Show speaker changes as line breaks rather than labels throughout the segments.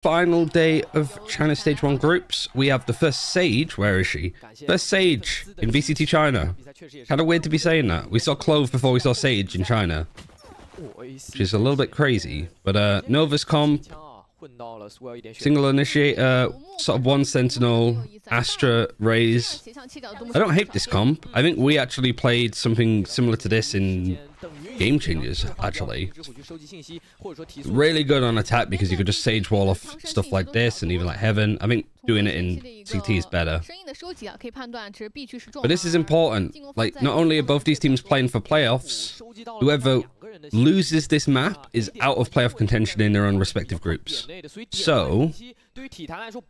final day of China Stage 1 groups. We have the first Sage. Where is she? First Sage in VCT China. Kind of weird to be saying that. We saw Clove before we saw Sage in China, which is a little bit crazy. But Nova's comp, single initiator, sort of one sentinel, Astra, Raze. I don't hate this comp. I think we actually played something similar to this in Game Changers, actually. Really good on attack because you could just Sage Wall off stuff like this and even like Heaven. I think doing it in CT is better. But this is important. Like, not only are both these teams playing for playoffs, whoever loses this map is out of playoff contention in their own respective groups. So,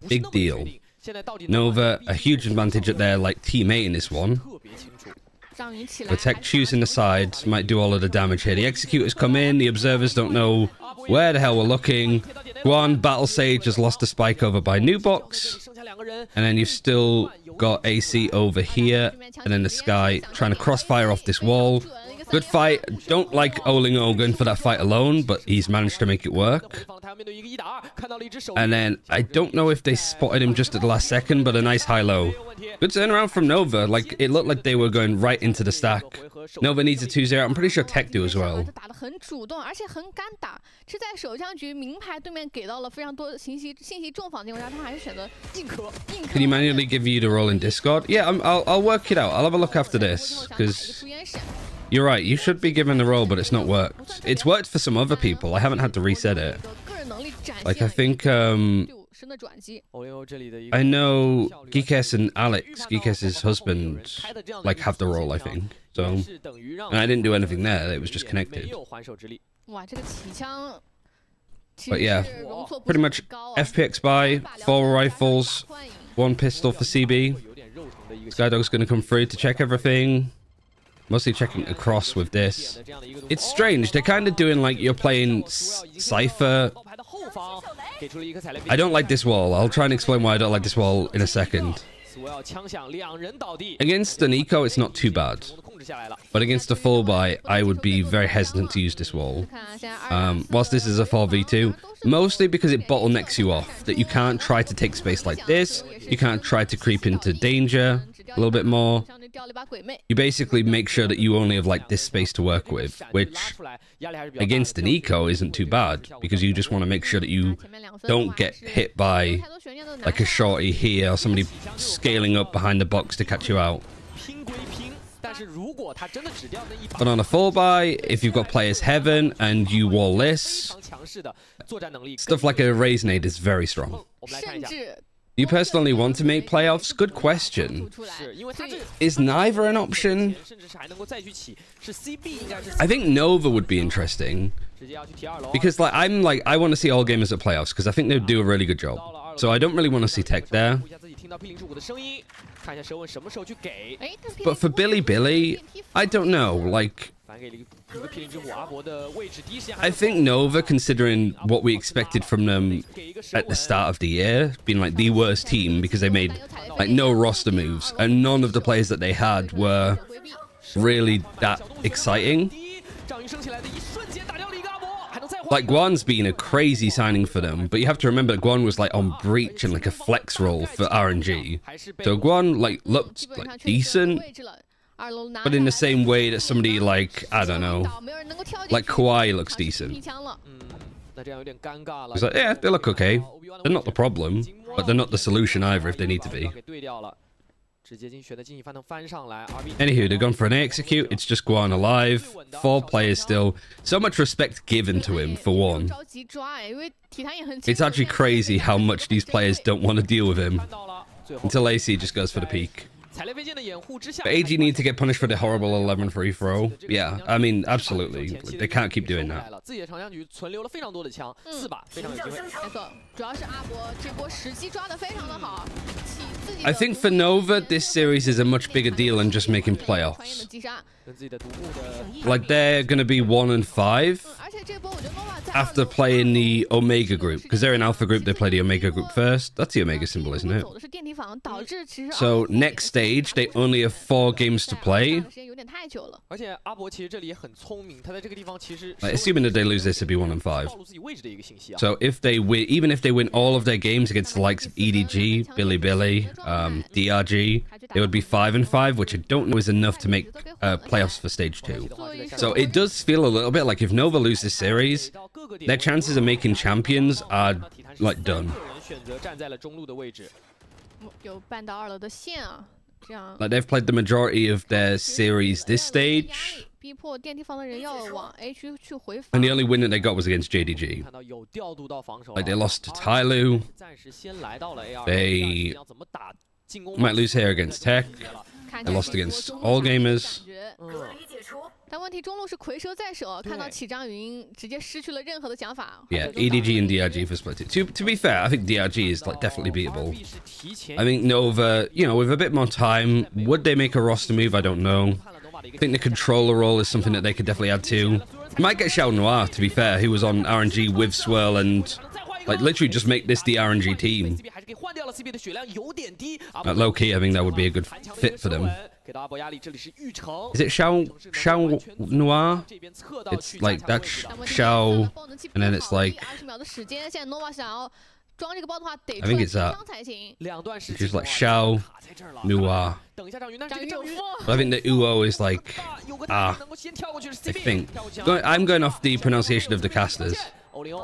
big deal. Nova, a huge advantage at their like teammate in this one. The Tech choosing the sides might do all of the damage here. The executors come in, the observers don't know where the hell we're looking. Guan, Battle Sage has lost a spike over by New Box. And then you've still got AC over here. And then the Sky trying to crossfire off this wall. Good fight. Don't like Oling Ogun for that fight alone, but he's managed to make it work. And then I don't know if they spotted him just at the last second, but a nice high-low. Good turnaround from Nova. Like, it looked like they were going right into the stack. Nova needs a 2-0. I'm pretty sure Tech do as well. Can you manually give you the role in Discord? Yeah, I'll work it out. I'll have a look after this, because you're right. You should be given the role, but it's not worked. It's worked for some other people. I haven't had to reset it. Like, I think, I know Geekess and Alex, Geekess's husband, like, have the role, I think. So, and I didn't do anything there. It was just connected. But yeah, pretty much FPX buy, 4 rifles, 1 pistol for CB. Skydog's going to come through to check everything. Mostly checking across with this. It's strange. They're kind of doing like you're playing Cypher. I don't like this wall. I'll try and explain why I don't like this wall in a second. Against an eco, it's not too bad. But against a full buy, I would be very hesitant to use this wall. Whilst this is a 4v2, mostly because it bottlenecks you off. That you can't try to take space like this. You can't try to creep into danger a little bit more. You basically make sure that you only have like this space to work with, which against an eco isn't too bad because you just want to make sure that you don't get hit by like a shorty here or somebody scaling up behind the box to catch you out. But on a full buy, if you've got players Heaven and you wall this, stuff like a Raze nade is very strong. You personally want to make playoffs? Good question. Is neither an option? I think Nova would be interesting. Because I want to see all gamers at playoffs because I think they would do a really good job. So I don't really want to see Tech there. But for Billy, I don't know. Like, I think Nova, considering what we expected from them at the start of the year, being like the worst team because they made like no roster moves and none of the players that they had were really that exciting. Like, Guan's been a crazy signing for them, but you have to remember that Guan was like on Breach and like a flex role for RNG. So Guan like looked like decent, but in the same way that somebody like, I don't know, like Kawhi looks decent. It's like, yeah, they look okay. They're not the problem, but they're not the solution either if they need to be. Anywho, they've gone for an execute. It's just Guan alive. 4 players still. So much respect given to him, for one. It's actually crazy how much these players don't want to deal with him. Until AC just goes for the peak. But AG need to get punished for the horrible 11 free throw. Yeah, I mean, absolutely. They can't keep doing that. I think for Nova, this series is a much bigger deal than just making playoffs. Like, they're going to be 1 and 5. after playing the Omega group, because they're in Alpha group, they play the Omega group first. That's the Omega symbol, isn't it? So next stage, they only have 4 games to play. Like, assuming that they lose this, it'd be 1 and 5. So if they win, even if they win all of their games against the likes of EDG, Bilibili, DRG, they would be 5 and 5, which I don't know is enough to make playoffs for stage 2. So it does feel a little bit like if Nova lose this series, their chances of making champions are like done. Like they've played the majority of their series this stage, and the only win that they got was against JDG. Like they lost to Tyloo. They might lose here against TEC. They lost against All Gamers. Yeah, EDG and DRG for split. To be fair, I think DRG is like definitely beatable. I think Nova, you know, with a bit more time, would they make a roster move? I don't know. I think the controller role is something that they could definitely add to. Might get Xiao Noir, to be fair, who was on RNG with Swirl, and like literally just make this the RNG team. Low key, I think that would be a good fit for them. Is it Xiao Noir? It's like that Xiao, and then it's like I think it's that. It's just like Xiao Noir. But I think the Uo is like I think. I'm going off the pronunciation of the casters. Right,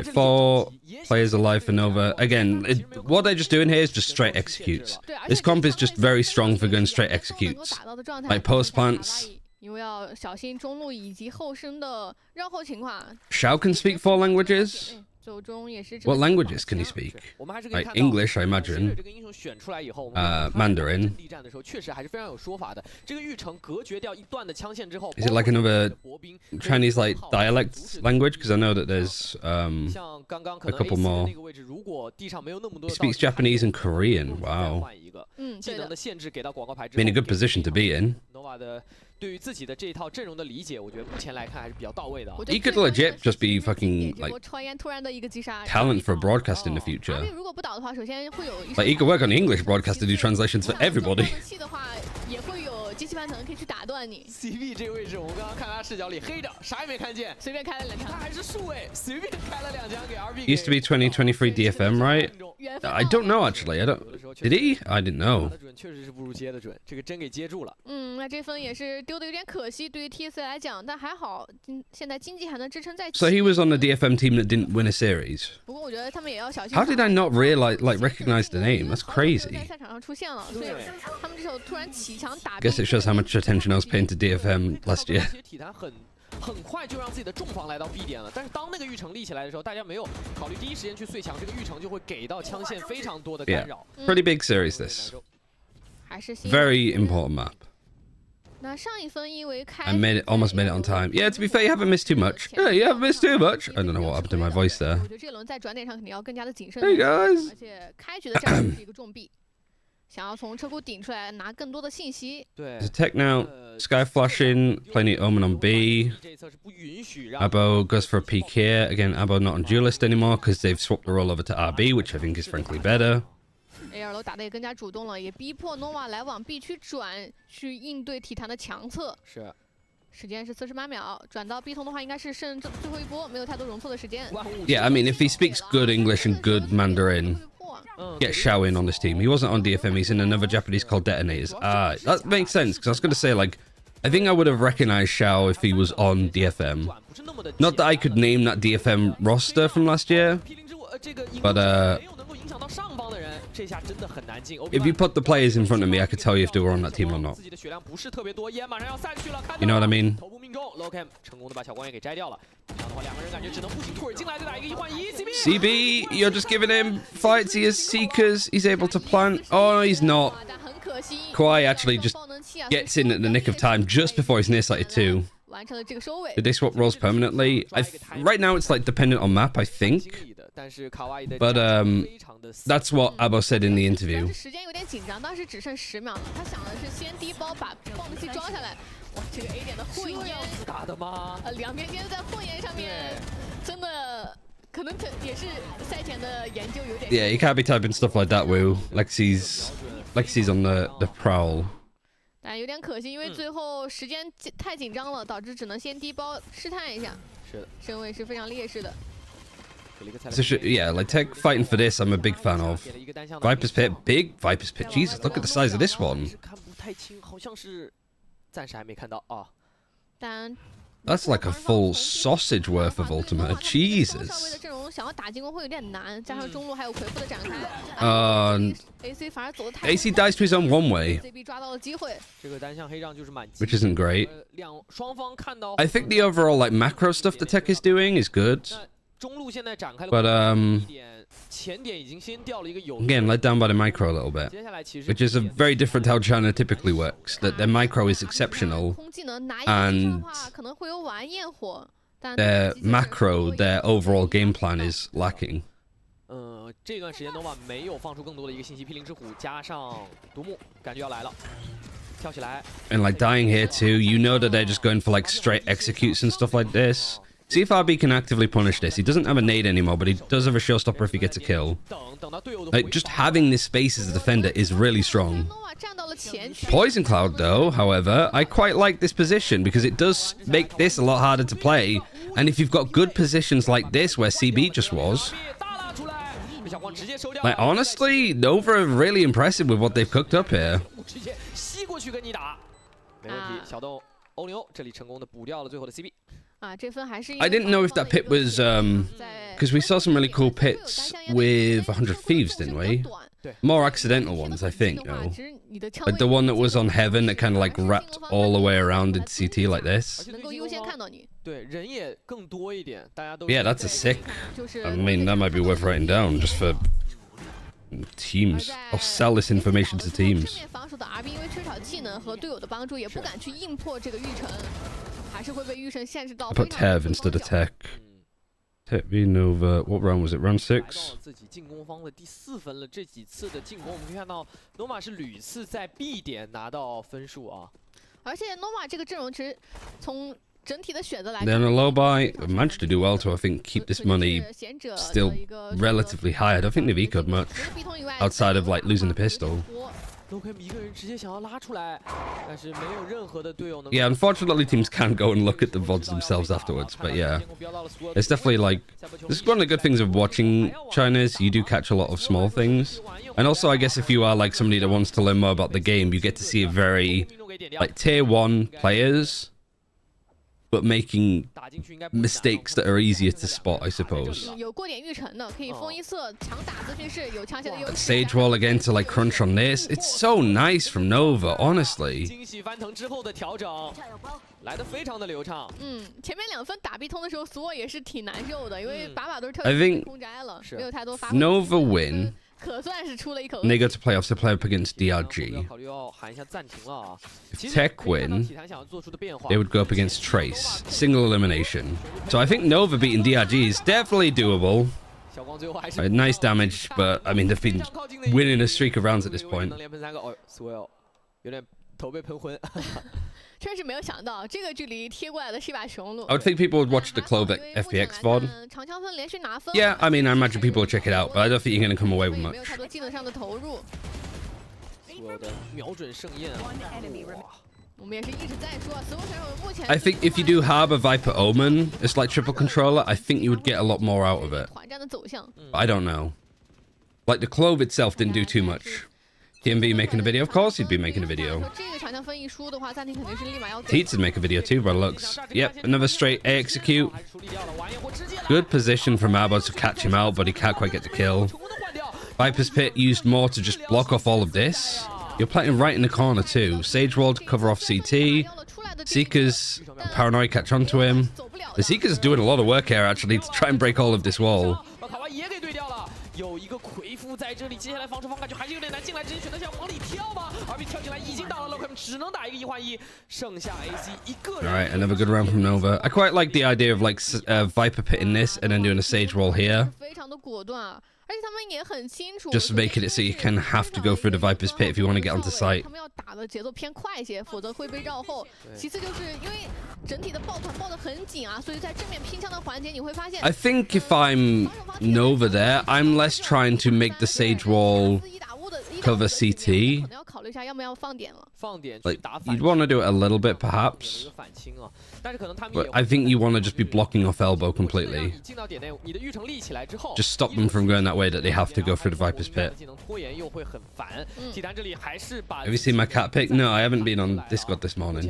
4 players alive for Nova. Again, what they're just doing here is just straight executes. This comp is just very strong for going straight executes. Like post plants. Xiao can speak 4 languages. What languages can he speak? Like English, I imagine. Mandarin. Is it like another Chinese like dialect language? Because I know that there's a couple more. He speaks Japanese and Korean. Wow. I mean, a good position to be in. He could legit just be fucking like talent for broadcast in the future. Like he could work on the English broadcast to do translations for everybody.
CB 这个位置，我们刚刚看他视角里黑着，啥也没看见，随便开了2枪，他还是数位，随便开了2枪给 RB。Used
to be 2023 DFM, right? I don't know actually. I don't. Did he? I didn't know.
确实是不如接的准，这个真给接住了。
那这分也是丢的有点可惜，对于 TEC 来讲，但还好，现在经济还能支撑在。
So he was on the DFM team that didn't win a series.
不过我觉得他们也要小心。
How did I not realize, like, recognize the name? That's crazy.
在赛场上出现了，所以他们这手突然起墙打。
Guess it shows how much attention I was paying to DFM last year.
很快就让自己的重防来到 B 点了，但是当那个玉成立起来的时候，大家没有考虑第一时间去碎墙，这个玉成就会给到枪线非常多的干扰。
Pretty big series this. Very important map.
那上一分因为开
I almost made it on time. Yeah, to be fair, you haven't missed too much. Yeah, you haven't missed too much. I don't know what happened to my voice there.
我觉得这轮在转点上肯定要更加的谨慎。
Hey guys.
而且开局的战术是一个重臂，想要从车库顶出来拿更多的信息。
对
There's a tech now. Sky flashing. Playing the Omen on B. Abo goes for a peek here. Again, Abo not on duelist anymore because they've swapped the role over to RB, which I think is frankly better.
A2楼打得也更加主动了，也逼迫 Nova 来往 B 区转，去应对体坛的强侧。
是。
时间是48秒，转到 B 通的话，应该是剩最后一波，没有太多容错的时间。
Yeah, I mean, if he speaks good English and good Mandarin, get Xiao in on this team. He wasn't on DFM. He's in another Japanese called Detonators. That makes sense because I was going to say, like, I think I would have recognized Xiao if he was on DFM. Not that I could name that DFM roster from last year, but if you put the players in front of me, I could tell you if they were on that team or not. You know what I mean? CB, you're just giving him fights. He has Seekers. He's able to plant. Oh, he's not. Kawhi actually just gets in at the nick of time just before he's near sighted 2. Did they swap roles permanently? Right now it's like dependent on map, I think. But that's what Abo said in the interview.
哇，这个 A 点的混烟
是打的吗？
两边间在混烟上面，真的可能也是赛前的研究有点。
Yeah, you can't be typing stuff like that, Wu. Lexi's on the prowl.
但有点可惜，因为最后时间太紧张了，导致只能先低包试探一下。
是的，
身位是非常劣势的。
So yeah, like TEC fighting for this, I'm a big fan of. Viper's Pit, big Viper's Pit. Jesus, look at the size of this one.
看不太清，好像是暂时还没看到啊。
但
That's like a full sausage worth of ultimate. Jesus. AC dies to his own one way, which isn't great. I think the overall like macro stuff the TEC is doing is good. But again, let down by the micro a little bit, which is a very different how China typically works. That their micro is exceptional, and their macro, their overall game plan is lacking.
这段时间 Nova 没有放出更多的一个信息，霹雳之虎加上独木，感觉要来了，跳起来。
And like dying here too, you know that they're just going for like straight executes and stuff like this. See if RB can actively punish this. He doesn't have a nade anymore, but he does have a showstopper if he gets a kill. Like, just having this space as a defender is really strong. Poison Cloud, though, however, I quite like this position because it does make this a lot harder to play. And if you've got good positions like this, where CB just was, like, honestly, Nova are really impressive with what they've cooked up here. I didn't know if that pit was because we saw some really cool pits with 100 Thieves, didn't we? More accidental ones, I think. No, like the one that was on Heaven that kind of like wrapped all the way around in CT like this. Yeah, that's a sick. I mean, that might be worth writing down just for teams. I'll sell this information to teams. I put Tev instead of TEC. TEC v Nova. What round was it? Round 6?
自己进攻方的第4分了。这几次的进攻，我们可以看到 Nova 是屡次在 B 点拿到分数啊。
而且 Nova 这个阵容其实从整体的选择来看
，then a low buy managed to do well to I think keep this money still relatively high. I don't think they've ecoed much outside of like losing the pistol. Yeah, unfortunately teams can go and look at the VODs themselves afterwards, but yeah. It's definitely like, this is one of the good things of watching China is you do catch a lot of small things. And also I guess if you are like somebody that wants to learn more about the game, you get to see a very like tier 1 players, but making mistakes that are easier to spot, I suppose. Sage wall again to like crunch on this. It's so nice from Nova, honestly. I think Nova win. And they go to playoffs to play up against DRG. If TEC win, they would go up against Trace. Single elimination. So I think Nova beating DRG is definitely doable. Nice damage, but I mean, they've been winning a streak of rounds at this point. I would think people would watch the Clove FPX VOD. Yeah, I mean, I imagine people will check it out, but I don't think you're going to come away with much. I think if you do Harbor Viper Omen, it's like triple controller, I think you would get a lot more out of it. I don't know. Like the Clove itself didn't do too much. TMV making a video, of course he'd be making a video. Teats would make a video too, by the looks. Yep, another straight A execute. Good position from Arbo to catch him out, but he can't quite get the kill. Viper's Pit used more to just block off all of this. You're planting right in the corner too. Sage Wall to cover off CT. Seekers, Paranoid catch onto him. The Seekers doing a lot of work here actually to try and break all of this wall. Alright, another good round from Nova. I quite like the idea of like Viper pitting this and then doing a Sage Wall here.
而且他们也很清楚
Just making it so you can have to go through the Viper's Pit if you want to get onto site.
他们要打的节奏偏快一些，否则会被绕后。其次就是因为整体的抱团抱得很紧啊，所以在正面拼枪的环节你会发现。
I think if I'm Nova there, I'm less trying to make the Sage Wall cover CT.
可能要考虑一下要不要放点了。
Like, you'd want to do it a little bit, perhaps. But I think you want to just be blocking off elbow completely. Just stop them from going that way that they have to go through the Viper's Pit. Have you seen my cat pic? No, I haven't been on Discord this morning.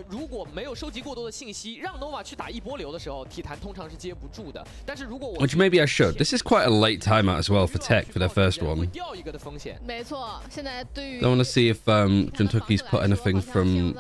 如果没有收集过多的信息，让 Nova 去打一波流的时候，体坛通常是接不住的。但是如果我
Which maybe I should. This is quite a late timeout as well for TEC for their first one.
掉一个的风险。
没错，现在对于
I want to see if Juntuki's put anything from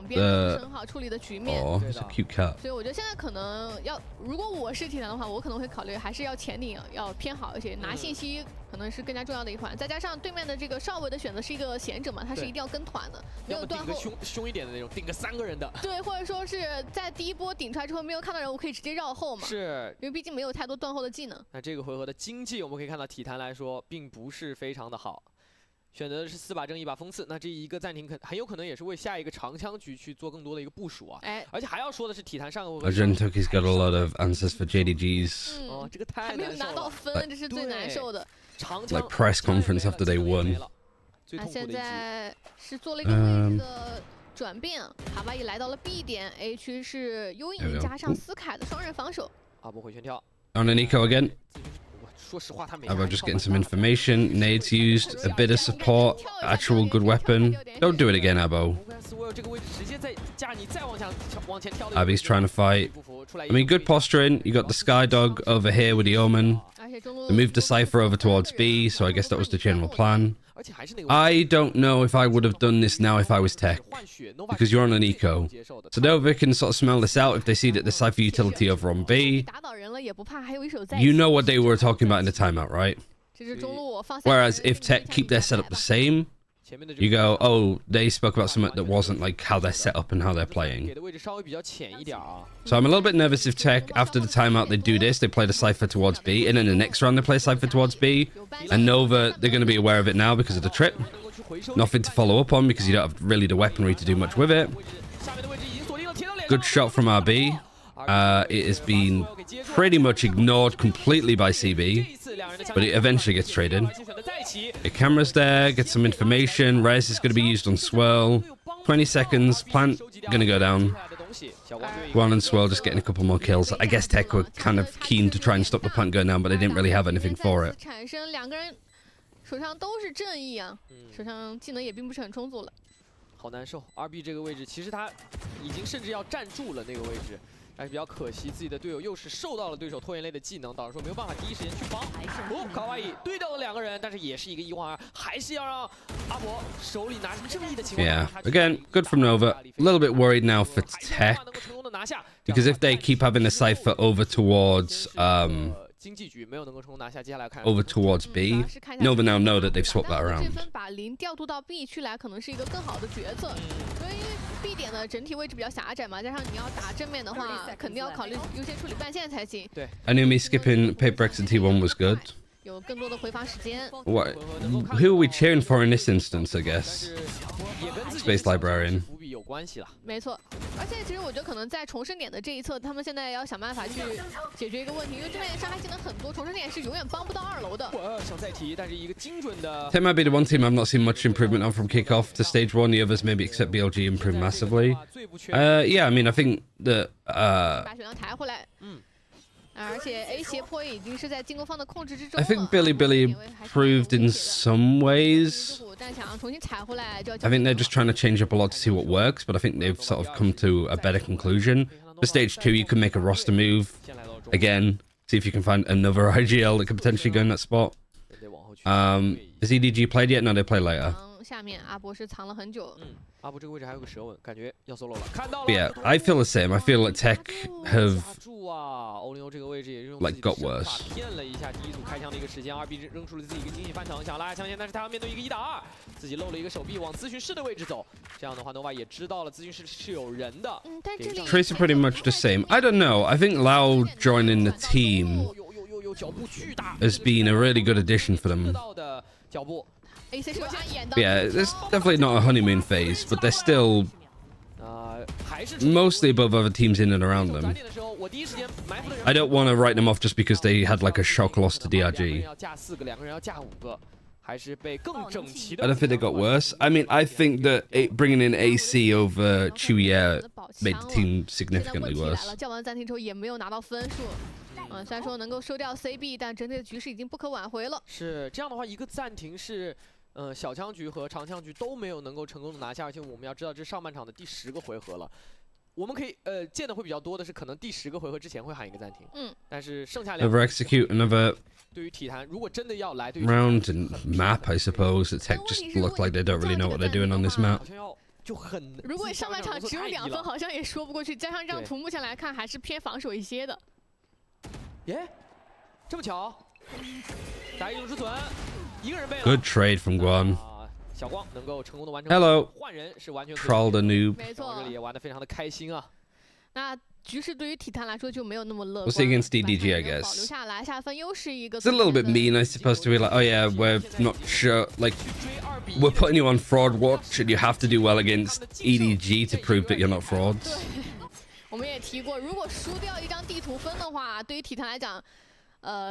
the. Oh, it's a cute cat.
所以我觉得现在可能要，如果我是体坛的话，我可能会考虑还是要前顶要偏好一些，拿信息可能是更加重要的一环。再加上对面的这个少尉的选择是一个贤者嘛，他是一定要跟团的，没有断后。
凶一点的那种，顶个3个人的。
对，或者说是在第一波顶出来之后没有看到人，我可以直接绕后嘛。
是，
因为毕竟没有太多断后的技能。
那这个回合的经济，我们可以看到体坛来说并不是非常的好。 选择的是4把正1把封刺，那这一个暂停很有可能也是为下一个长枪局去做更多的一个部署啊。哎，而且还要说的是体坛上个回合
Juntuki's got a lot of answers for JDGs.
哦，这个太
还没有拿到分，这是最难受的。
Like press conference after they won.
那现在是做了一个位置的转变，卡哇伊来到了 B 点 ，A 区是幽影加上斯凯的双人防守。
阿波回旋跳
On an eco again. Abo just getting some information. Nades used, a bit of support, actual good weapon. Don't do it again, Abo. Abby's trying to fight. I mean, good posturing. You got the Sky Dog over here with the Omen. They moved the Cypher over towards B, so I guess that was the general plan. I don't know if I would have done this now if I was TEC, because you're on an eco. So Nova can sort of smell this out if they see that the Cypher utility over on B. You know what they were talking about in the timeout, right? Whereas if TEC keep their setup the same, you go, oh, they spoke about something that wasn't like how they're set up and how they're playing. So I'm a little bit nervous if TEC, after the timeout, they do this, they play the Cypher towards B, and then the next round they play Cypher towards B, and Nova, they're going to be aware of it now because of the trip. Nothing to follow up on because you don't have really the weaponry to do much with it. Good shot from RB. It has been pretty much ignored completely by CB, but it eventually gets traded. The camera's there, get some information. Res is going to be used on Swirl. 20 seconds, plant going to go down. Guan and Swirl just getting a couple more kills. I guess TEC were kind of keen to try and stop the plant going down, but they didn't really have anything for it.
手上都是正义啊，手上技能也并不是很充足了。
好难受 ，RB 这个位置其实他已经甚至要站住了那个位置。 但是比较可惜，自己的队友又是受到了对手拖延类的技能，导致说没有办法第一时间去帮。哦，卡哇伊对掉了2个人，但是也是一个1换2，还是要让阿博手里拿着正义的情况下。
Yeah, again, good from Nova. A little bit worried now for TEC because if they keep having the Cypher over towards over towards B, Nova now know that they've swapped that around.
把0调度到 B 区来，可能是一个更好的决策。所以因为 B 点的整体位置比较狭窄嘛，加上你要打正面的话，肯定要考虑优先处理半线才行。
对
Enemy skipping paper X and T1 was good.
有更多的回防时间。
What? Who are we cheering for in this instance? I guess. Space Librarian.
有关系了，
没错。而且其实我觉得可能在重生点的这一侧，他们现在要想办法去解决一个问题，因为对面伤害技能很多，重生点是永远帮不到2楼的。
想再提，但是一个精准的。
TEC might be the one team I've not seen much improvement on from kickoff to stage 1. The others, maybe except BLG, improved massively. Yeah, I mean, I think that
把血量抬回来。而且 A 斜坡已经是在进攻方的控制之中了。
I think Billy improved in some ways.
但想重新踩回来就要。
I think they're just trying to change up a lot to see what works, but I think they've sort of come to a better conclusion. For stage 2, you can make a roster move again, see if you can find another IGL that could potentially go in that spot. Has EDG played yet? No, they play later.
下面阿博是藏了很久。
阿博这个位置还有个蛇吻，感觉要 solo 了。看到了。
Yeah, I feel the same. I feel like TEC have
欧林欧这个位置也是用
like got worse.
骗了一下第一组开枪的一个时间 ，RB 扔出了自己一个惊喜翻腾，想拉下枪线，但是他要面对一个1打2，自己漏了一个手臂往咨询室的位置走。这样的话 ，Nova 也知道了咨询室是有人的。
但这里
Tracer pretty much the same. I don't know. I think Lau joining the team has been a really good addition for them. Yeah, it's definitely not a honeymoon phase, but they're still mostly above other teams in and around them. I don't want to write them off just because they had like a shock loss to DRG. I don't think they got worse. I mean, I think that bringing in AC over Chuya made the team significantly worse.
虽然说能够收掉 CB， 但整体的局势已经不可挽回了。
是这样的话，一个暂停是，小枪局和长枪局都没有能够成功的拿下，而且我们要知道，这上半场的第10个回合了。我们可以见的会比较多的是，可能第10个回合之前会喊一个暂停。但是剩下2个
Over execute another
对于体坛，如果真的要来
round and map, I suppose the tech just look like they don't really know what they're doing on this map.
就很。
如果上半场只有2分，好像也说不过去。加上这张图目前来看，还是偏防守一些的。
耶，这么巧，打一种之存，一个人被了。
Good trade from Guan.
小光能够成功的完成。
Hello.
换人是完全
Troll the noob.
没错，
这里也玩得非常的开心啊。
那局势对于体坛来说就没有那么乐观。
We'll see against DDG, I
保留
guess.
下来，下分又是一个。
It's a little bit mean, I suppose, to be like, oh yeah, we're not sure, like, we're putting you on fraud watch, and you have to do well against EDG to prove that you're not frauds.
我们也提过，如果输掉一张地图分的话，对于体坛来讲，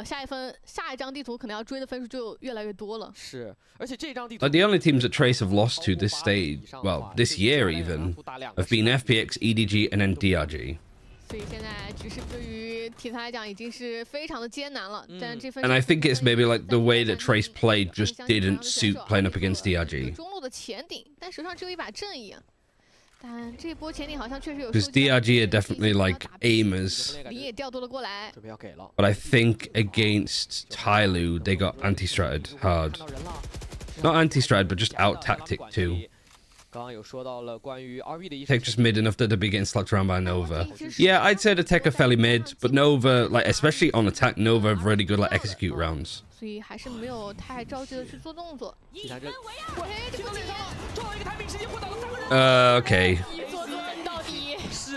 下一张地图可能要追的分数就越来越多了。
是，而且这张地图
Like the only teams that Trace have lost to this stage, well, this year even, have been FPX, EDG, and then DRG.
所以现在局势对于体坛来讲已经是非常的艰难了。但这分
And I think it's maybe like the way that Trace played just didn't suit playing up against DRG.
中路的前顶，但手上只有一把正义。 但这波前顶好像确实有。
Because DRG are definitely like aimers.
李也调度了过来。
But I think against Tyloo, they got anti-stratted hard. Not anti-stratted, but just out-tactic too.
刚刚有说到了关于 RB 的
Tech just mid enough that they'd be getting slapped around by Nova. Yeah, I'd say the Tech are fairly mid, but Nova, like especially on attack, Nova have really good like execute rounds.
所以还是没有太着急的去做动作。
Okay.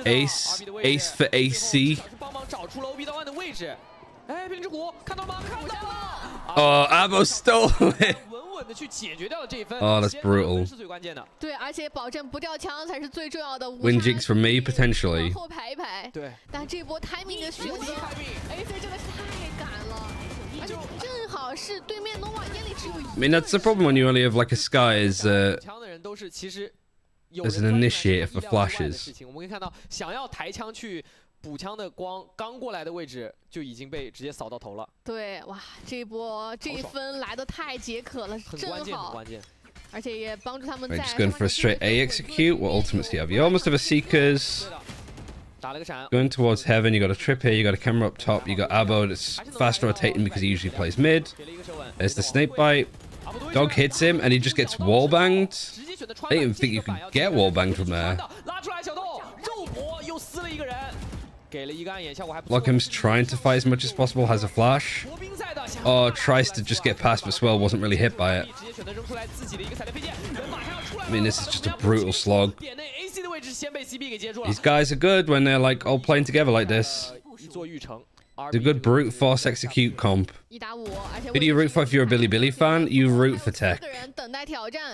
Ace for AC. Oh, Abo stole it. Oh, that's brutal.
对，而且保证不掉枪才是最重要的。
Win jigs for me potentially.
后排一排。对。但这波 timing 的选择 ，AC 真的是太赶了，而且正好是对面 Nova 眼里只有。
I mean, that's the problem when you only have like a Sky as an initiator for flashes.
我们可以看到，想要抬枪去补枪的光刚过来的位置就已经被直接扫到头了。
对，哇，这一分来的太解渴了，正好。很关键。而且也帮助他们在。
Just going for a straight A execute. What ultimates do you have? You almost have a Seekers. Going towards heaven, you got a trip here, you got a camera up top, you got Abo that's fast rotating because he usually plays mid. There's the snake bite. Dog hits him and he just gets wall banged. I didn't even think you could get wall banged from there. Lockham's trying to fight as much as possible, has a flash. Oh, tries to just get past, but Swell wasn't really hit by it. I mean, this is just a brutal slog. These guys are good when they're like all playing together like this. It's a good brute force execute comp. Who do you root for if you're a Billy Billy fan? You root for Tech.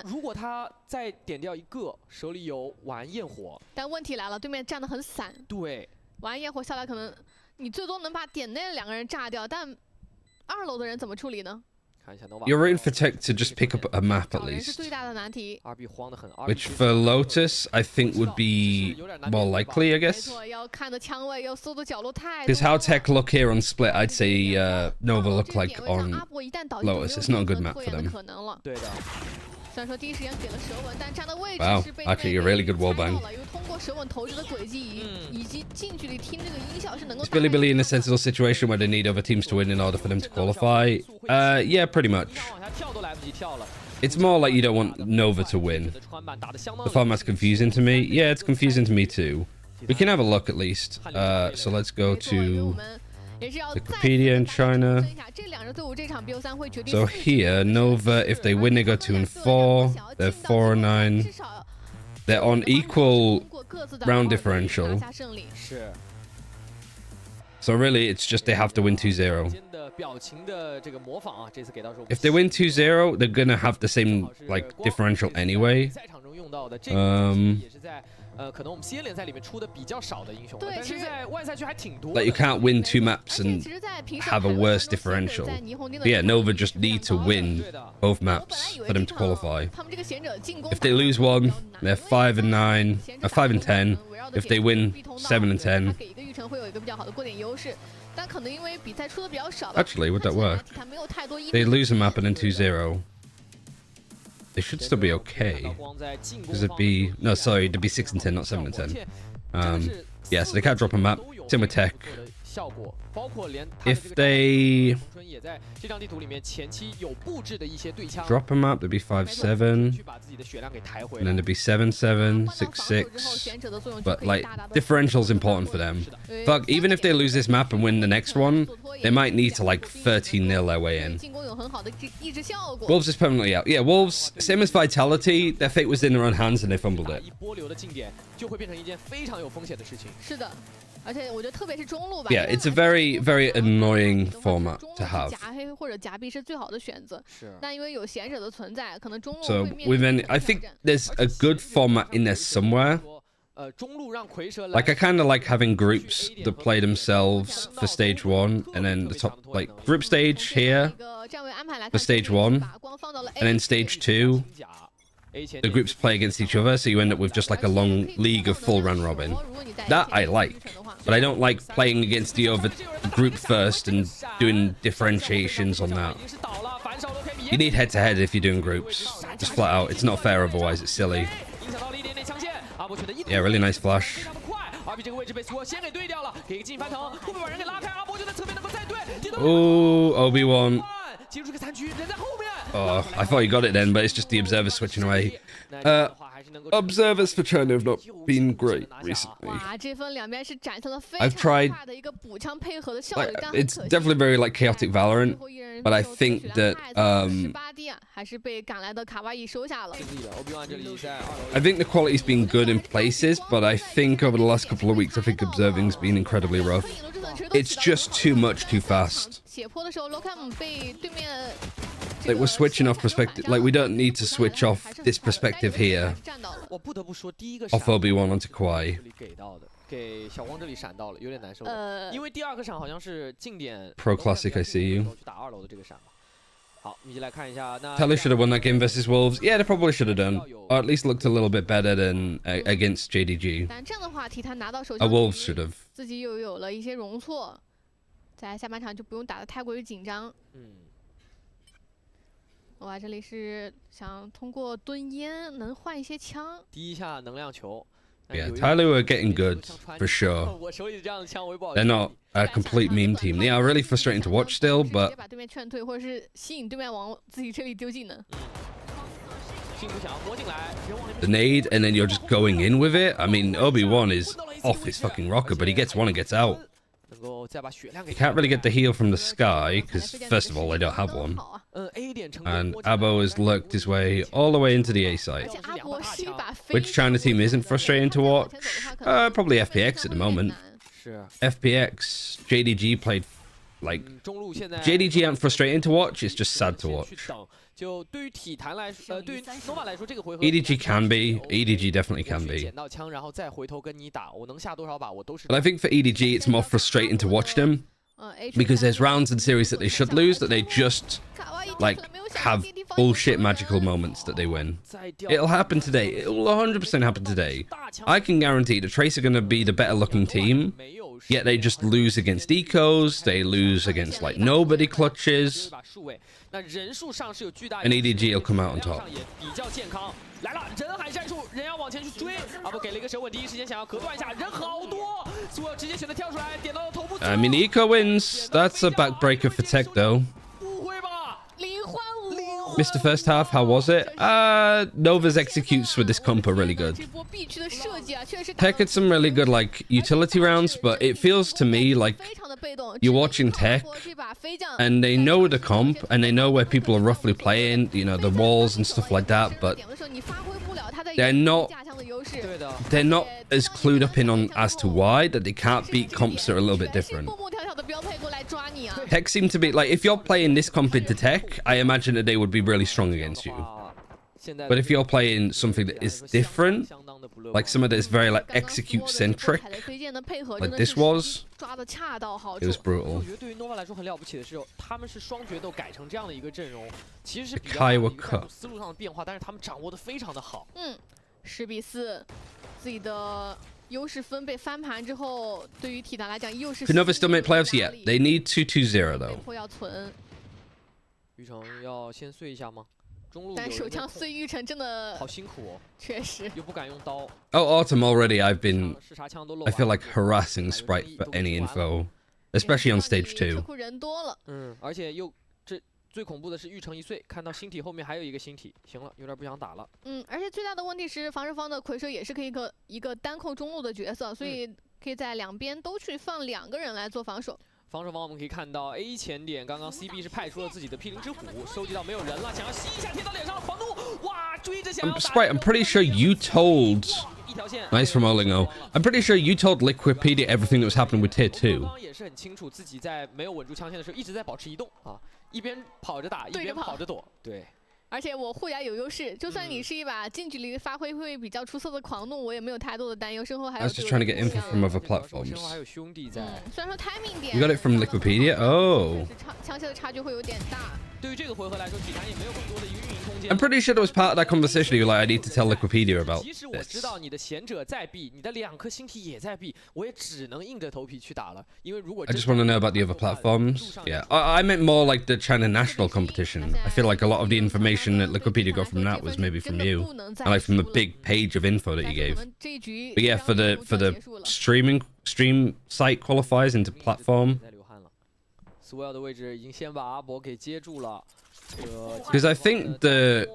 如果他再点掉一个，手里有晚焰火。
但问题来了，对面站得很散。
对，
晚焰火下来，可能你最多能把点内的2个人炸掉，但2楼的人怎么处理呢？
You're rooting for Tech to just pick up a map at least. Which for Lotus, I think would be more likely, I guess. Because how Tech look here on Split, I'd say Nova look like on Lotus. It's not a good map for them. Wow, actually a really good wallbang. Is Billy Billy in a sensible situation where they need other teams to win in order for them to qualify? Yeah, pretty much. It's more like you don't want Nova to win. The format's confusing to me. Yeah, it's confusing to me too. We can have a look at least. So let's go to Wikipedia in China. So here, Nova, if they win, they go 2-4. They're 4-9. They're on equal round differential. So really, it's just they have to win 2-0. If they win 2-0, they're gonna have the same like differential anyway.
可能我们西安联赛里面出的比较少的英雄，但是在外赛区还挺多。
Like you can't win 2 maps and have a worse differential. But yeah, Nova just need to win both maps for them to qualify. If they lose one, they're 5-9, 5-10. If they win 7-10. Actually, would that work? They lose a map and then 2-0. They should still be okay. Because it'd be... No, sorry, it'd be 6-10, not 7-10. Yeah, so they can't drop a map. Same with TEC. If they... drop a map, they'd be 5-7. And then they'd be 7-7, 6-6. But, like, differential's important for them. Fuck, even if they lose this map and win the next one, they might need to, like, 13-0 their way in. Wolves is permanently out. Yeah, Wolves, same as Vitality, their fate was in their own hands and they fumbled it. Yeah, it's a very, very annoying format to have. So, I think there's a good format in there somewhere. Like, I kind of like having groups that play themselves for stage 1, and then the top, like, group stage here for stage 1, and then stage 2. The groups play against each other, so you end up with just like a long league of full round robin. That I like, but I don't like playing against the other group first and doing differentiations on that. You need head-to-head if you're doing groups. Just flat out. It's not fair otherwise. It's silly. Yeah, really nice flash. Oh, Obi-Wan. Oh, I thought he got it then, but it's just the observers switching away. Observers for China have not been great recently. I've tried, like, it's definitely very like chaotic Valorant, but I think that I think the quality's been good in places, but I think over the last couple of weeks, I think observing's been incredibly rough. It's just too much too fast. Like, we're switching off perspective. Like, we don't need to switch off this perspective here. Off Obi-Wan onto Kwai. Pro Classic, I see you. Tele should have won that game versus Wolves. Yeah, they probably should have done. Or at least looked a little bit better than against JDG. Wolves should have.
哇，这里是想通过蹲烟能换一些枪。
第一下能量球。
Yeah, Tyler were getting good for sure. They're not a complete meme team. They are really frustrating to watch still, but the nade and then you're just going in with it. I mean, Obi-Wan is off his fucking rocker, but he gets one and gets out. You can't really get the heal from the sky, because first of all, they don't have one. And Abo has lurked his way all the way into the A site. Which China team isn't frustrating to watch? Probably FPX at the moment. FPX, JDG played, like, JDG aren't frustrating to watch, it's just sad to watch. EDG can be. EDG definitely can be. But I think for EDG, it's more frustrating to watch them. Because there's rounds and series that they should lose that they just, like, have bullshit magical moments that they win. It'll happen today. It'll 100% happen today. I can guarantee the Trace are going to be the better looking team. Yet they just lose against ecos. They lose against, like, nobody clutches. And EDG will come out on top. I mean, Eco wins. That's a backbreaker for TEC, though. Mr. First Half, how was it? Nova's executes with this comp are really good. TEC had some really good, like, utility rounds, but it feels to me like you're watching TEC and they know the comp and they know where people are roughly playing, you know, the walls and stuff like that, but they're not as clued up in on as to why that they can't beat comps that are a little bit different. TEC seem to be like, if you're playing this comp into TEC, I imagine that they would be really strong against you. But if you're playing something that is different, like some of that is very like execute centric, like this was, it was brutal. The Kaiwa Cup.
10比4，自己的优势分被翻盘之后，对于体坛来讲又是。
Nova still make playoffs yet? They need 2-2-0 though.
被迫要存。
玉成要先碎一下吗？中路。
但手枪碎玉成真的
好辛苦哦。
确实。
又不敢用刀。
Oh, Autumn already. I feel like harassing Sprite for any info, especially on stage 2.
车库人多了。
而且又。 最恐怖的是玉成一碎，看到星体后面还有一个星体，行了，有点不想打了。
而且最大的问题是防守方的蝰蛇也是可以一个单控中路的角色，所以可以在两边都去放2个人来做防守。
防守方我们可以看到 A 前点，刚刚 CB 是派出了自己的霹雳之虎，收集到没有人了，想要吸一下贴到脸上的狂怒，哇，追着想要打。
Sprite, I'm pretty sure you told. Nice from Olingo. I'm pretty sure you told Liquipedia everything that was happening with Tier 2.
也是很清楚自己在没有稳住枪线的时候，一直在保持移动啊。 一边跑着打，一边跑着躲。对，
而且我护甲有优势，就算你是一把近距离发挥会比较出色的狂怒，我也没有太多的担忧。身后还有。I
was just trying to get info from other platforms.
身后还有兄弟在。
虽然说 timing 点。
You got it from Liquipedia? Oh.
枪械的差距会有点大。
对于这个回合来说，体坛也没有更多的一个运营空间。
I'm pretty sure it was part of that conversation. You were like, I need to tell Liquipedia about
即使我知道你的贤者在 B， 你的2颗星体也在 B， 我也只能硬着头皮去打了。因为如果
I just want to know about the other platforms. Yeah, I meant more like the China national competition. I feel like a lot of the information that Liquipedia got from that was maybe from you, and like from the big page of info that you gave. But yeah, for the stream site qualifiers into platform. Because I think the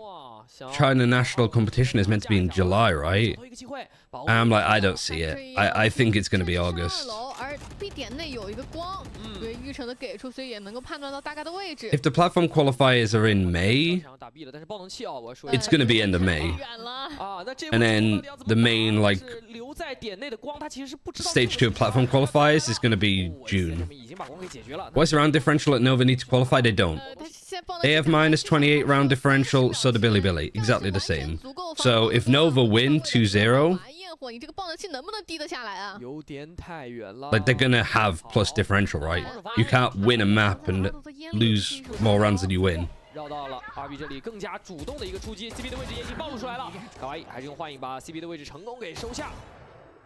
China national competition is meant to be in July, right? And I'm like, I don't see it. I think it's going to be August. If the platform qualifiers are in May, it's going to be end of May. And then the main, like, stage 2 platform qualifiers is going to be June. What's the round differential at Nova need to qualify? They don't. They have minus 28 round differential, so do Billy Billy. Exactly the same. So if Nova win 2-0, like they're gonna have plus differential, right? You can't win a map and lose more rounds than you win.
绕到了 RB 这里更加主动的一个出击 ，CB 的位置也已经暴露出来了。卡哇伊还是用幻影把 CB 的位置成功给收下。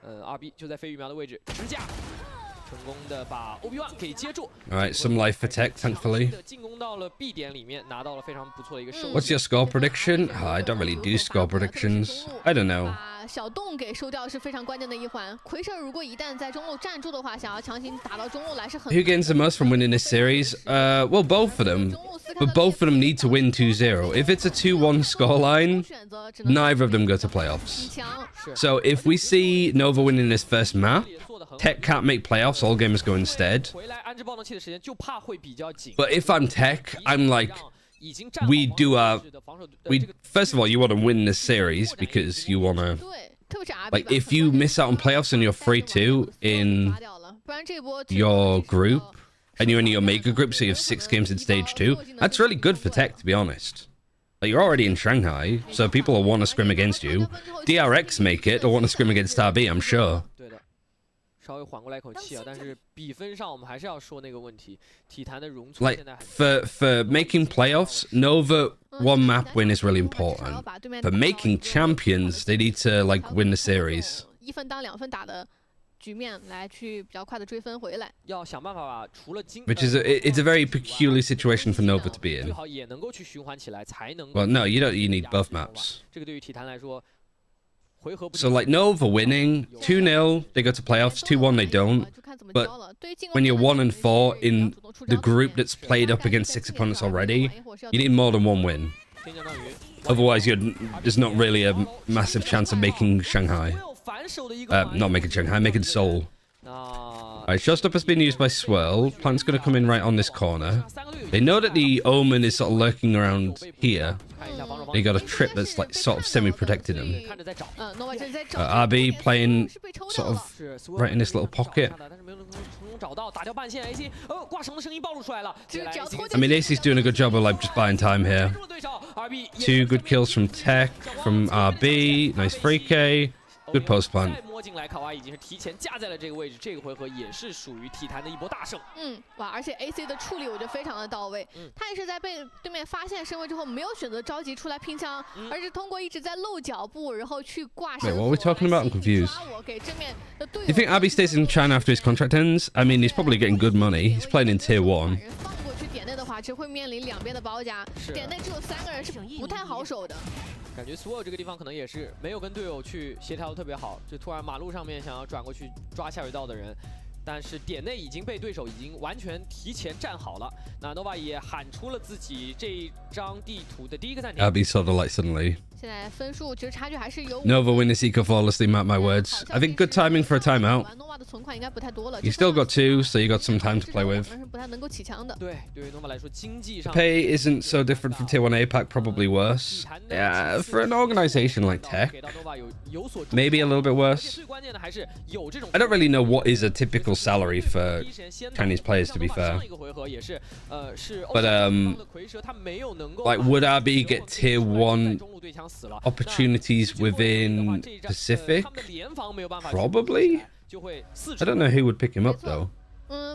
RB 就在飞羽苗的位置支架。 成功的把 OB1 给接住。
Alright, some life for TEC, thankfully.
进攻到了 B 点里面，拿到了非常不错的一个收。
What's your score prediction? Oh, I don't really do score predictions. I don't know.
把小洞给收掉是非常关键的一环。蝰蛇如果一旦在中路站住的话，想要强行打到中路来是很。
Who gains the most from winning this series? Well, both of them. But both of them need to win 2-0. If it's a 2-1 scoreline, neither of them go to playoffs. So if we see Nova winning this first map, TEC can't make playoffs, all gamers go instead. But if I'm TEC, I'm like, first of all, you want to win this series because you want to, like, if you miss out on playoffs and you're 3-2 in your group, and you're in your Omega group, so you have 6 games in stage 2, that's really good for TEC, to be honest. Like, you're already in Shanghai, so people will want to scrim against you. DRX make it, they'll want to scrim against RB, I'm sure.
稍微缓过来一口气啊，但是比分上我们还是要说那个问题，体坛的容错
Like for making playoffs, Nova one map win is really important. For making champions, they need to like win the series.
1分当2分打的局面来去比较快的追分回来。
要想办法把除了金
Which is it's a very peculiar situation for Nova to be in.
最好也能够去循环起来，才能。
Well, no, you don't. You need both maps.
这个对于体坛来说。
So like Nova winning 2-0, they go to playoffs. 2-1, they don't. But when you're 1-4 in the group that's played up against 6 opponents already, you need more than 1 win. Otherwise, there's not really a massive chance of making Shanghai. Not making Shanghai, making Seoul. Alright, showstopper has been used by Swirl. Plant's going to come in right on this corner. They know that the Omen is sort of lurking around here. They got a trip that's like sort of semi-protecting them. RB playing sort of right in this little pocket.
没有能成功找到，打掉半线 AC， 挂绳的声音暴露出来了。
I mean, AC's doing a good job of like just buying time here. 2 good kills from TEC, from RB, nice free K, good post plant.
摸进来，卡哇伊已经是提前架在了这个位置，这个回合也是属于体坛的一波大胜。
哇，而且 AC 的处理我觉得非常的到位，他也是在被对面发现身位之后，没有选择着急出来拼枪，而是通过一直在露脚步，然后去挂绳。
Wait, what are we talking about? I'm confused.
给正面的队友。
You think Abby stays in China after his contract ends? I mean, he's probably getting good money. He's playing in Tier 1.
放过去点内的话，只会面临两边的包夹，点内只有3个人是不太好守的。
感觉 Swirl 这个地方可能也是没有跟队友去协调的特别好，就突然马路上面想要转过去抓下水道的人，但是点内已经被对手已经完全提前站好了。那 Nova 也喊出了自己这张地图的第一个暂停。
Abby saw the light suddenly.
现在分数其实差距还是有。
Nova win this eco flawlessly, mark my words. I think good timing for a timeout.
Nova 的存款应该不太多了。
You still got 2, so you got some time to play with.
不太能够起枪的。
对，对于 Nova 来说，经济上
Pay isn't so different from Tier 1 APAC, probably worse. Yeah, for an organization like TEC, maybe a little bit worse. I don't really know what is a typical salary for Chinese players, to be fair. But like, would Abby get Tier 1 opportunities within Pacific? Probably. I don't know who would pick him up though.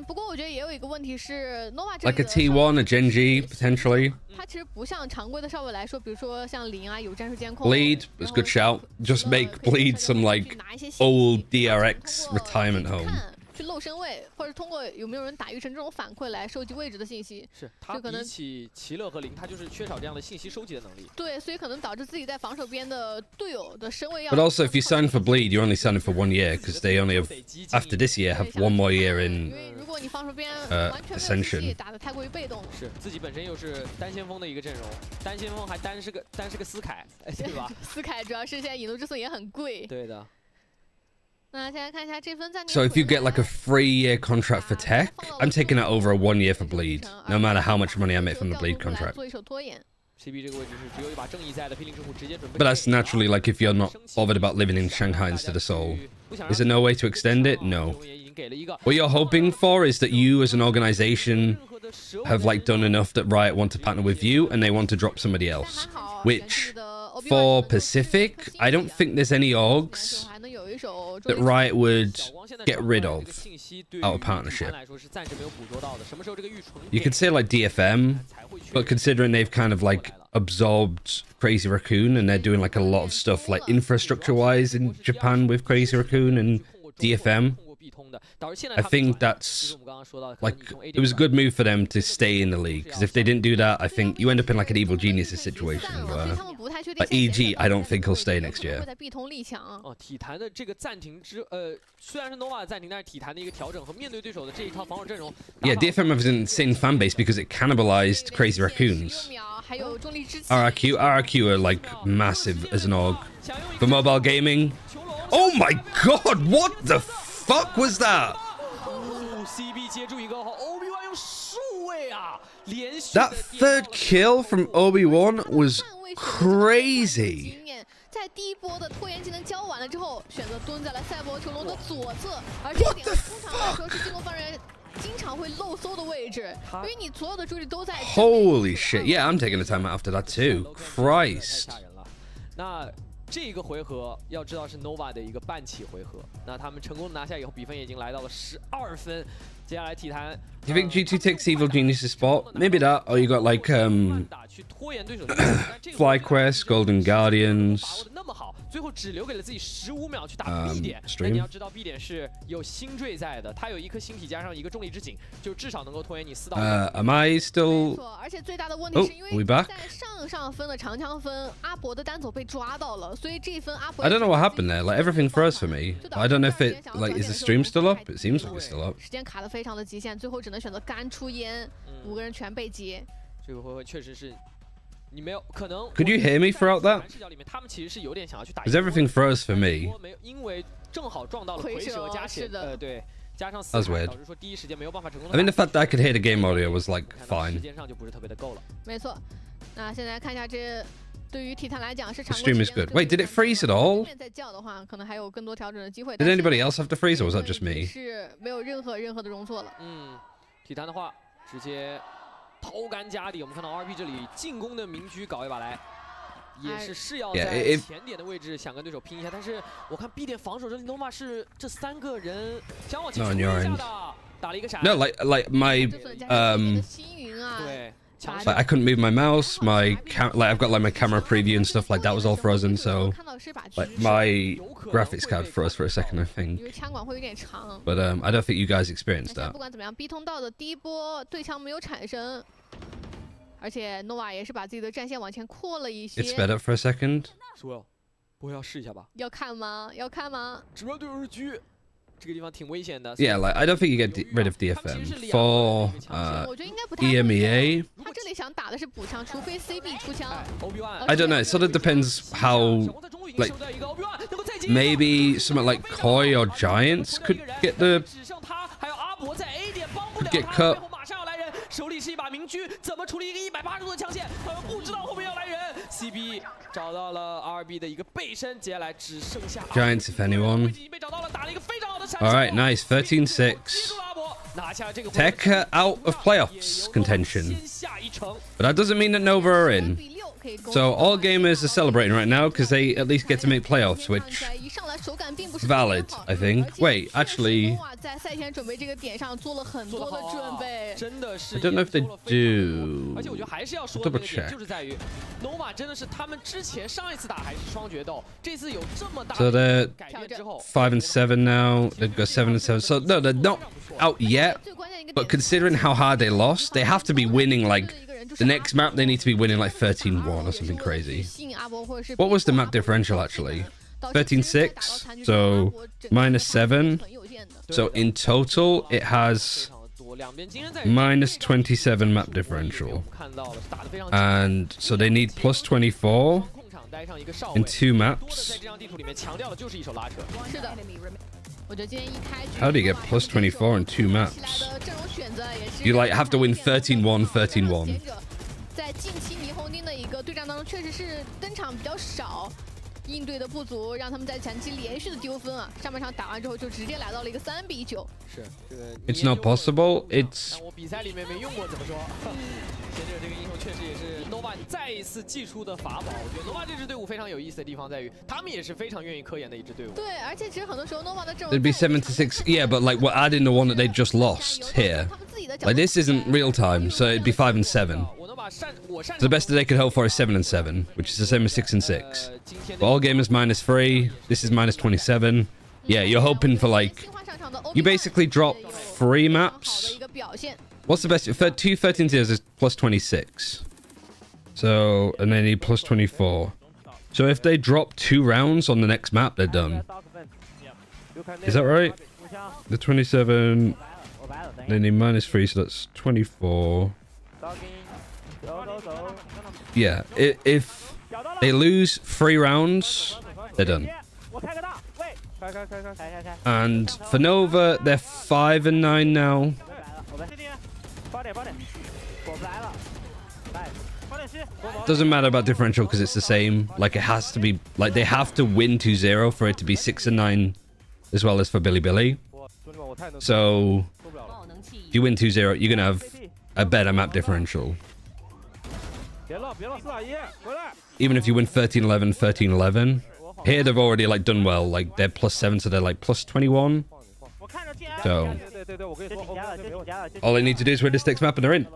不过我觉得也有一个问题是 ，Nova 这
Like a T1, a Genji potentially.
它其实不像常规的少尉来说，比如说像林啊有战术监控。
Bleed was a good shout. Just make Bleed some like old DRX retirement home.
去露身位，或者通过有没有人打预成这种反馈来收集位置的信息。
是他比起奇乐和林，他就是缺少这样的信息收集的能力。
对，所以可能导致自己在防守边的队友的身位要。
But also, if you sign for Bleed, you're only signing for 1 year because they only have, after this year, have 1 more year in
如果你防守边完全没有信息，打得太过于被动，
是自己本身又是单先锋的一个阵容，单先锋还单是个斯凯，对吧？
斯凯主要是现在引路之颂也很贵。
对的。
So if you get like a 3-year contract for TEC, I'm taking that over a 1 year for Bleed, no matter how much money I make from the Bleed contract. But that's naturally like if you're not bothered about living in Shanghai instead of Seoul. Is there no way to extend it? No. What you're hoping for is that you as an organization have like done enough that Riot want to partner with you and they want to drop somebody else. Which, for Pacific, I don't think there's any orgs that Riot would get rid of out of partnership. You could say like DFM, but considering they've kind of like absorbed Crazy Raccoon and they're doing like a lot of stuff like infrastructure-wise in Japan with Crazy Raccoon and DFM, I think that's like it was a good move for them to stay in the league because if they didn't do that, I think you end up in like an Evil Geniuses situation where, like EG, I don't think he'll stay next year.
体坛的这个暂停虽然是 Nova 的暂停，但是体坛的一个调整和面对对手的这一套防守阵容。
Yeah, DFM has an insane fan base because it cannibalized Crazy Raccoons. RRQ are like massive as an org for mobile gaming. Oh my god, what the fuck was that? That third kill from Obi-Wan was crazy.
在第一波的拖延技能交完了之后，选择蹲在了赛博囚笼的左侧，而这点通常来说是进攻方人经常会漏搜的位置，因为你所有的注意力都在。
Holy shit! Yeah, I'm taking a timeout after that too. Christ.
那这个回合要知道是 Nova 的一个半起回合，那他们成功拿下以后，比分已经来到了12分。接下来体坛。
Do you think G2 takes Evil Geniuses spot? Maybe that, or you got like Fly Quest, Golden Guardians.
最后只留给了自己15秒去打 B 点。那你要知道 B 点是有星坠在的，它有一颗星体加上一个重力之井，就至少能够拖延你4到5秒。
Am I still?
没错，而且最大的问题是因为在上分的长枪分，阿博的单走被抓到了，所以这一分阿博。
I don't know what happened there. Like everything froze for me. I don't know if it like is the stream still up. It seems like it's still up.
时间卡得非常的极限，最后只能选择干出烟，5个人全被截。
这个回合确实是。 你没有可能。
Could you hear me throughout that?
视角里面，他们其实是有点想要去打。
Because everything froze for me.
因为正好撞到了蝰蛇加对，加上
4台，
导致说第一时间没有办法成功。
I mean, the fact that I could hear the game audio was like fine.
时间上就不是特别的够了。
没错，那现在看一下这对于体坛来讲是常规
Stream is good. Wait, did it freeze at all?
再叫的话，可能还有更多调整的机会。
Did anybody else have to freeze, or was that just me?
是没有任何的容错了。
体坛的话，直接偷杆夹底。我们看到 RP 这里进攻的明狙搞一把来。 也是要在前点的位置想跟对手拼一下，但是我看 B 点防守这里 Nova 是这3个人想往前冲一下的，打了一个闪。
No, like my Like I couldn't move my mouse, like I've got like my camera preview and stuff like that was all frozen, so like my graphics card froze for a second, I think. But I don't think you guys experienced that.
不管怎么样 ，B 通道的第一波对枪没有产生。 而且 Nova 也是把自己的战线往前扩了一些。
It sped up for a second.
不要试一下吧？
要看吗？要看吗？
直播队友是狙，这个地方挺危险的。
Yeah, like I don't think you get rid of DFM for EMEA.
他这里想打的是补枪，除非 CB 出枪。
I don't know. It sort of depends how, like, maybe something like Koi or Giants could get cut.
手里是一把明狙，怎么处理一个180度的枪线？好像不知道后面要来人。CB 找到了 RB 的一个背身，接下來只剩下
Giants, if anyone.
已經被找到了，打了一個非常好的閃。
All right, nice. 13-6. TEC out of playoffs contention. But that doesn't mean that Nova are in. So all gamers are celebrating right now because they at least get to make playoffs, which valid, I think. Wait, actually, I don't know if they do. I'll double check. So they're 5-7 now. They've got 7-7. So no, they're not out yet. But considering how hard they lost, they have to be winning like. The next map, they need to be winning like 13-1 or something crazy. What was the map differential actually? 13-6, so -7. So in total, it has -27 map differential. And so they need +24 in 2 maps. How do you get +24 in 2 maps? You like have to win 13-1, 13-1.
在近期霓虹钉的一个对战当中，确实是登场比较少，应对的不足，让他们在前期连续的丢分啊。上半场打完之后，就直接来到了一个3比9。
是这个。
It's not possible. It's.
我比赛里面没用过，怎么说？贤者这个英雄确实也是 Nova 再一次祭出的法宝。我觉得 Nova 这支队伍非常有意思的地方在于，他们也是非常愿意科研的一支队伍。
对，而且其实很多时候 Nova 的阵容。
It'd be 7-6. Yeah, but like we're adding the one that they just lost here. Like this isn't real time, so it'd be 5-7. So the best that they could hope for is 7-7, which is the same as 6-6. But all gamers -3. This is -27. Yeah, you're hoping for like you basically drop 3 maps. What's the best? 2 13-0s is +26. So and they need +24. So if they drop 2 rounds on the next map, they're done. Is that right? The 27. They need -3, so that's 24. Yeah, if they lose 3 rounds, they're done. And for Nova, they're 5-9 now. Doesn't matter about differential because it's the same. Like it has to be like they have to win 2-0 for it to be 6-9 as well as for Billy. So if you win 2-0, you're gonna have a better map differential. Even if you win 13-11, 13-11. Here they've already like done well. Like they're +7, so they're like +21. So all they need to do is win this next map and they're in.